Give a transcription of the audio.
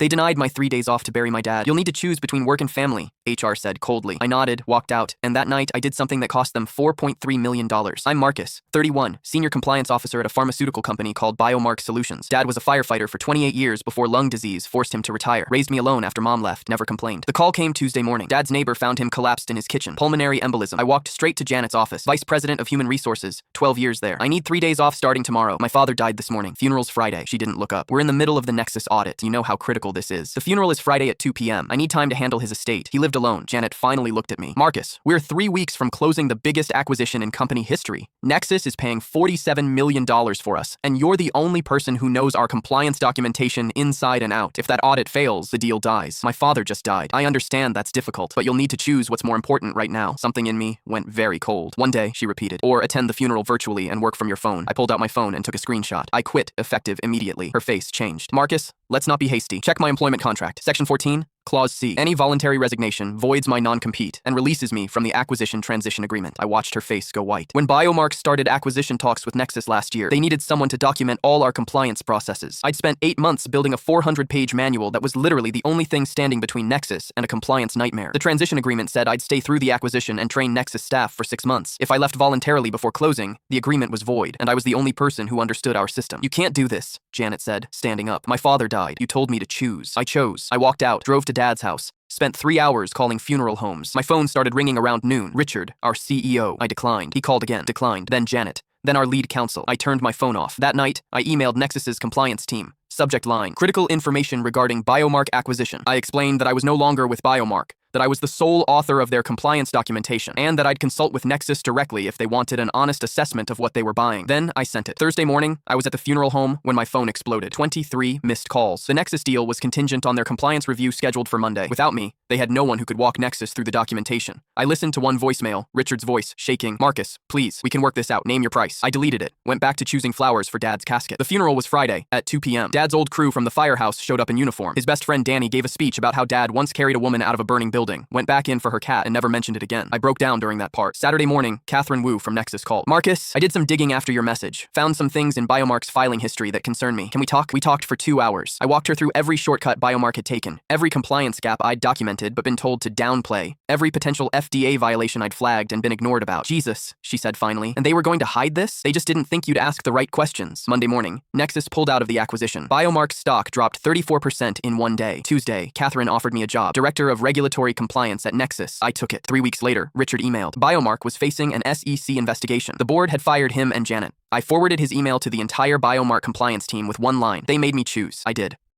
They denied my 3 days off to bury my dad. You'll need to choose between work and family, HR said coldly. I nodded, walked out, and that night I did something that cost them $4.3 million. I'm Marcus, 31, senior compliance officer at a pharmaceutical company called Biomark Solutions. Dad was a firefighter for 28 years before lung disease forced him to retire. Raised me alone after mom left, never complained. The call came Tuesday morning. Dad's neighbor found him collapsed in his kitchen. Pulmonary embolism. I walked straight to Janet's office. Vice President of Human Resources, 12 years there. I need 3 days off starting tomorrow. My father died this morning. Funeral's Friday. She didn't look up. We're in the middle of the Nexus audit. You know how critical this is. The funeral is Friday at 2 p.m. I need time to handle his estate. He lived alone. Janet finally looked at me. Marcus, we're 3 weeks from closing the biggest acquisition in company history. Nexus is paying $47 million for us, and you're the only person who knows our compliance documentation inside and out. If that audit fails, the deal dies. My father just died. I understand that's difficult, but you'll need to choose what's more important right now. Something in me went very cold. One day, she repeated, or attend the funeral virtually and work from your phone. I pulled out my phone and took a screenshot. I quit, effective immediately. Her face changed. Marcus, let's not be hasty. Check my employment contract. Section 14. Clause C. Any voluntary resignation voids my non-compete and releases me from the acquisition transition agreement. I watched her face go white. When Biomark started acquisition talks with Nexus last year, they needed someone to document all our compliance processes. I'd spent 8 months building a 400-page manual that was literally the only thing standing between Nexus and a compliance nightmare. The transition agreement said I'd stay through the acquisition and train Nexus staff for 6 months. If I left voluntarily before closing, the agreement was void, and I was the only person who understood our system. You can't do this, Janet said, standing up. My father died. You told me to choose. I chose. I walked out, drove to Dad's house, spent 3 hours calling funeral homes. My phone started ringing around noon. Richard, our CEO. I declined. He called again. Declined. Then Janet. Then our lead counsel. I turned my phone off. That night, I emailed Nexus's compliance team. Subject line: critical information regarding Biomark acquisition. I explained that I was no longer with Biomark, that I was the sole author of their compliance documentation, and that I'd consult with Nexus directly if they wanted an honest assessment of what they were buying. Then I sent it. Thursday morning, I was at the funeral home when my phone exploded. 23 missed calls. The Nexus deal was contingent on their compliance review scheduled for Monday. Without me, they had no one who could walk Nexus through the documentation. I listened to one voicemail, Richard's voice, shaking. Marcus, please, we can work this out. Name your price. I deleted it. Went back to choosing flowers for Dad's casket. The funeral was Friday at 2 p.m. Dad's old crew from the firehouse showed up in uniform. His best friend Danny gave a speech about how Dad once carried a woman out of a burning building, went back in for her cat, and never mentioned it again. I broke down during that part. Saturday morning, Catherine Wu from Nexus called. Marcus, I did some digging after your message. Found some things in Biomark's filing history that concern me. Can we talk? We talked for 2 hours. I walked her through every shortcut Biomark had taken, every compliance gap I'd documented but been told to downplay, every potential FDA violation I'd flagged and been ignored about. Jesus, she said finally. And they were going to hide this? They just didn't think you'd ask the right questions. Monday morning, Nexus pulled out of the acquisition. Biomark's stock dropped 34% in 1 day. Tuesday, Catherine offered me a job, Director of Regulatory Compliance at Nexus. I took it. 3 weeks later, Richard emailed. Biomark was facing an SEC investigation. The board had fired him and Janet. I forwarded his email to the entire Biomark compliance team with one line. They made me choose. I did.